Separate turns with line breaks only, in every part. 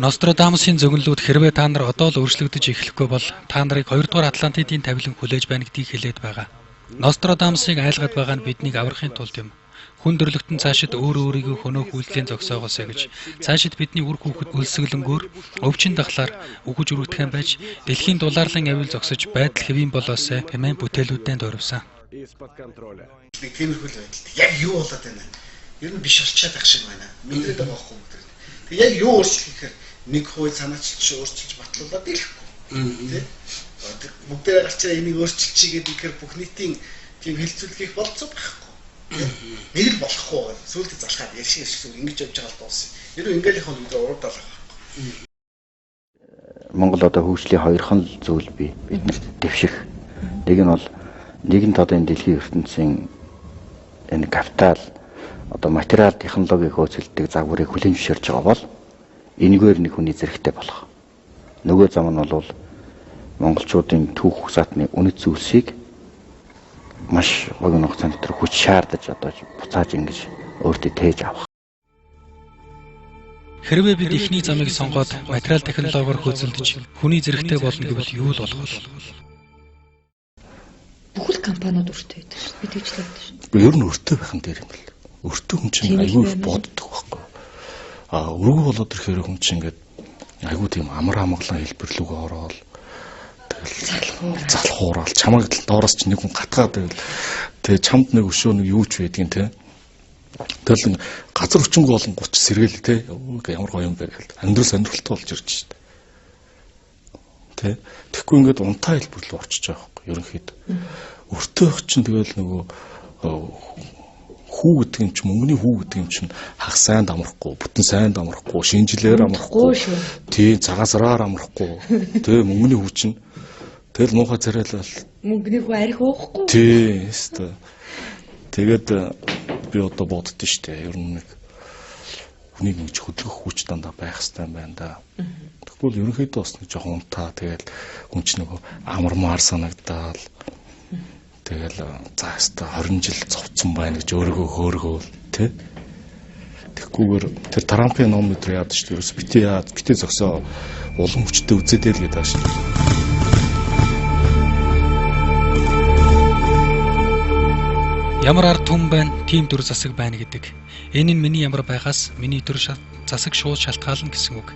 Нострадамусын зөвгөнлүүд хэрвээ та нар одоо л өөрчлөгдөж эхлэхгүй бол та нарыг 2 дугаар Атлантидын тавилан хүлээж байна гэдгийг хэлээд байгаа. Нострадамусыг айлгаад байгаа нь биднийг аврахын тулд юм. Хүн төрлөختөн цаашид өөрийгөө хөнөөх үйлдэлийн зогсоогоосэй гэж цаашид бидний үр хүүхэд өлсгөлөнгөөр өвчин дахлаар үгэж өргөдгөн байж дэлхийн дулаарлан авил зогсож байдал хэвийн болоосэй хэмээн бүтээлүүдээр дурвсан.
Тиймэрхүү л байдал. Яг юу болоод байна? Ер нь биш болчиход байх шиг байна. Мэдээд байгаа байхгүй юу? Тэг яг юу өөрчлөх гэхээр нэг хууль санаачилж өөрчилж батлуулаад ирэхгүй. Тэ? Бүгдээ гарчаа энийг өөрчилчихье гэдэг ихээр бүх нийтийн тийм хилцүүлгийг болцоо байхгүй. Нэг л болохгүй. Сүүлдээ залхаад яшиг ингэж явж байгаа л дууссан. Ер нь ингээл их хоног урдаа л байхгүй.
Монгол одоо хөгжлийн хоёрхан зүйл бий. Биднэрт дэвших. Нэг нь бол нэгэнт одоо энэ дэлхийн ертөнцийн энэ капитал одоо материал технологиг хөөцөлдөг загварыг хүлээн зөвшөөрж байгаа бол энэгээр нэг хүний зэрэгтэй болох. Нөгөө зам нь бол монголчуудын түүх усаатны үнэт зүйлсийг маш богино хугацаанд дотор хүч шаардаж одоо буцааж ингэж өөртөө тээж авах.
Хэрвээ бид ихний замыг сонгоод материал технологиор хөөцөлдөж хүний зэрэгтэй болно гэвэл юу л болох вэ?
Бүхэл компаниуд өртөө байдаг шүү. Бид тэгж л байдаг шүү.
Ер нь өртөө байх нь дээр юм бэл. Өртөө хүн чинь аюул боддог байхгүй. Өргө болоод ирэхээр хүн чинь ингээд аюул тийм амар амгалан хэлбэрлүүгээ ороод залхуурал чамайг доороос ч нэг хүн гатгаад байвал тэгээ чамд нэг өшөө нэг юу ч байдгийн те. Тэгэл газар өчнгөө болон 30 сэргээл те. Ямар гоё юм бэ гэл. Амьдралтай болж ирж шүү дээ. Тэ. Тэгэхгүй ингээд унтаа хэлбэрлүү орчиж байгаа байхгүй ерөнхийдөө. Өртөөх чинь тэгэл нөгөө хүү гэдэг юм чинь мөнгөний хүү гэдэг юм чинь хах сайнд амрахгүй, бүтэн сайнд амрахгүй, шинжилээр амрахгүй. Тийм цагаасраар амрахгүй. Тэ мөнгөний хүү чинь тэгэл муухай царайлал.
Мөнгөний хүү арх уухгүй.
Тийм өстой. Тэгээд би одоо боддоо штэ. Ер нь нэг хүнийг нэг хөдөлгөх хүч дандаа байх хэрэгтэй байна да. Тэгвэл ерөнхийдөө бас нэг жоохон унтаа тэгэл хүн ч нөгөө амармаар санагдаад тэгэл за хэвээр 20 жил зовцсон байна гэж өөрийгөө хөөргөөл тий. Тэгхгүйгээр тэр Трампын ном өдр яад шүү дээ. Ерөөс битээ зогсоо улам хүчтэй үзээдэй л гэдэг шүү дээ.
Ямар ард түмэн байна, тийм дүр засаг байна гэдэг. Энэ нь миний ямар байгаас миний дүр засаг шууд шалтгаална гэсэн үг.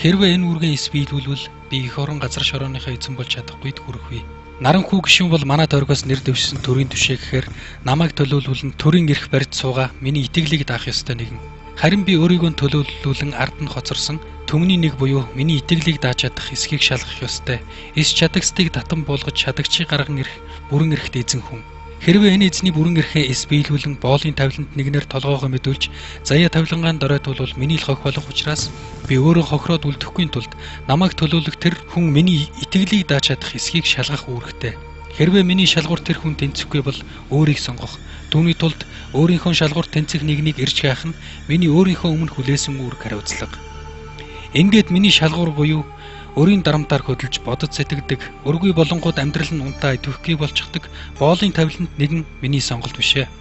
Хэрвээ энэ үүргээ эс биелүүлвэл би их орон газар шорооныхоо эзэн болж чадахгүйд хүрэхгүй. Наранхүү гишүүн бол манай тойргоос нэр дэвшсэн төрийн түшээ гэхээр намайг төлөөлүүлэн төрийн эрх барьж суугаа миний итгэлийг даах ёстой нэгэн. Харин би өөрийгөө төлөөлүүлэн ард нь хоцорсон төмний нэг буюу миний итгэлийг дааж чадах эсхийг шалгах ёстой. Эс чадагцдыг татан буулгаж чадагчийг гарган ирэх бүрэн эрхт эзэн хүн. Хэрвээ энэ эзний бүрэн эрхээ эс биелүүлэн боолын тавиланд нэгнээр толгоогоо мэдүүлж заяа тавилангаан доройтвол миний л хох болох учраас би өөрөө хохироод үлдэхгүй тулд намайг төлөөлөх тэр хүн миний итгэлийг дааж чадах эсхийг шалгах үүрэгтэй. Хэрвээ миний шалгуур тэр хүн тэнцэхгүй бол өөрийг сонгох. Түүний тулд өөрийнхөө шалгуур тэнцэх нэгнийг ирж хаах нь миний өөрийнхөө өмнө хүлээсэн үүрэг хариуцлага. Ингээд миний шалгуур буюу өөрийн дарамтаар хөдөлж бодож сэтгэдэг, өргөй болонгууд амьдрал нь унтаа идэвхгий болчихдаг боолын тавиланд нэгэн миний сонголт бишээ.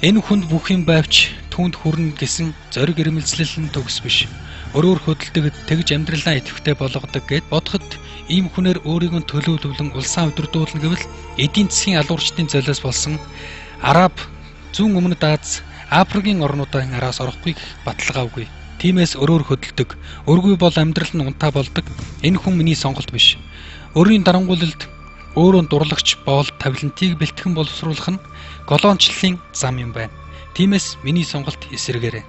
Энэ хүнд бүх юм байвч түүнд хүрнэ гэсэн зориг ирмэлцлэл нь төгс биш. Өрөөр хөдөлдөг тэгж амьдралаа идэвхтэй болгодог гэд бодоход ийм хүнээр өөрийгөө төлөөлөвлөн улсаа өдөрдүүлнэ гэвэл эдийн засгийн алуурчдын золиос болсон Араб, зүүн өмнөд Аз, Африкийн орнуудын араас орохгүй гэх баталгаагүй. Тиймээс өрөөр хөдөлдөг, өргөй бол амьдрал нь унтаа болдог. Энэ хүн миний сонголт биш. Өөрийн дарангуйлалд өөрөө дурлагч боол тавилантыг бэлтгэн боловсруулах нь колончлалын зам юм байна. Тиймээс миний сонголт эсэргээрээ.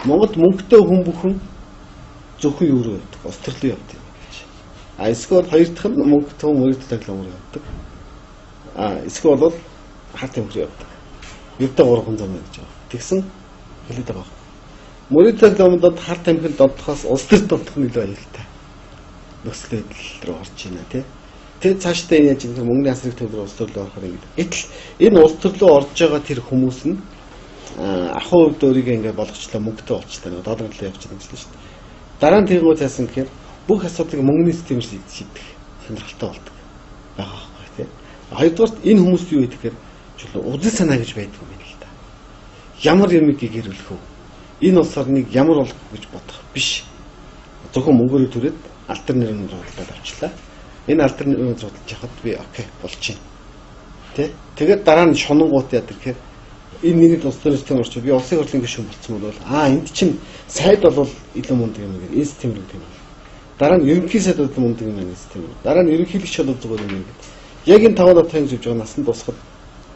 Монгол мөнгөтэй хүн бүхэн зөвхөн юу руу явдаг? Австрали явдаг гэж. Эсвэл хоёр дахь нь мөнгөтэй хүн өөрөд таглаа явдаг. Эсвэл бол хат хэмжээ явдаг.
ердөө 3 зам гэж байгаа. Тэгсэн хэлээд байгаа. Мөрөдөл замдад хар тамхинд донтохоос улс төр донтох нь илүү аюултай. Нөхцөл байдал руу орж байна тий. Тэр цаашдаа яаж юм мөнгөний асрыг төвлөр улс төрлөө орохоор ингэ. Гэтэл энэ улс төрлөө орж байгаа тэр хүмүүс нь ахуй хувьд өөрийгөө ингэ болгочлоо мөнгөтэй болчихлоо. Долларлаа явчихсан гэсэн шүү дээ. Дараа нь тэгвэл яасан гэхээр бүх асуудлыг мөнгөний системээр шийдэх сонирхолтой болдог байгаа байхгүй тий. Хоёрдугаар энэ хүмүүс юу гэдэг гэхээр үзэл санаа гэж байдаг юм байна л да. Ямар юмыг гэрүүлэх вэ? Энэ улс орныг ямар болгох гэж бодох биш. Зөвхөн мөнгөөрөө түрээд альтернатив зурлаад авчлаа. Энэ альтернатив зурлаж яхад би окей болж чинь. Тэ? Тэгээд дараа нь шунгууд яадаг гэхээр энэ нэгд улс төрийн систем орчих. Би улсын хурлын гишүүн болцсон бол энд чинь сайд бол илүү мундаг юм гэдэг. Энэ систем гэдэг юм. Дараа нь ерөнхий сайд бол мундаг юм гэдэг систем. Дараа нь ерөнхийлөгч бол зүгээр юм гэдэг. Яг энэ 5 давтын зөвж байгаа насанд дуусахад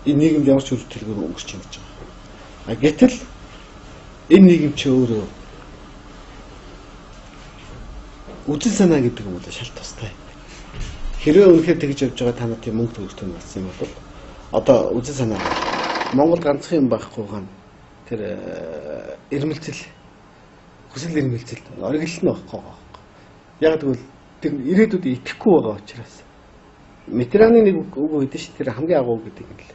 энэ нийгэмд ямар ч үр төлөвлөгөө өнгөрч юм гэж байгаа. Гэтэл энэ нийгэм чи өөрөө үзэл санаа гэдэг юм уу шал тустай. Хэрвээ үнэхээр тэгж явж байгаа та нарын мөнгө төгрөгтэй болсон юм бол одоо үзэл санаа Монгол ганцхан юм байхгүй гана тэр ирмэлцэл хүсэл ирмэлцэл ориглол нь байхгүй байгаа. Яг тэгвэл тэр ирээдүйд итгэхгүй байгаа учраас Метраны нэг үг өгдөн ш тэр хамгийн агуу гэдэг юм л.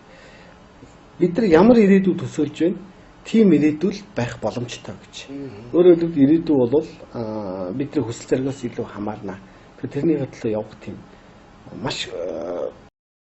Бид нар ямар ирээдүйд төсөөлж байна? Тийм ирээдүйл байх боломжтой гэж. Өөрөөр хэлбэл ирээдүй бол бидний хүсэл зоригоос илүү хамаарна. Тэрний хатлаа явах тийм маш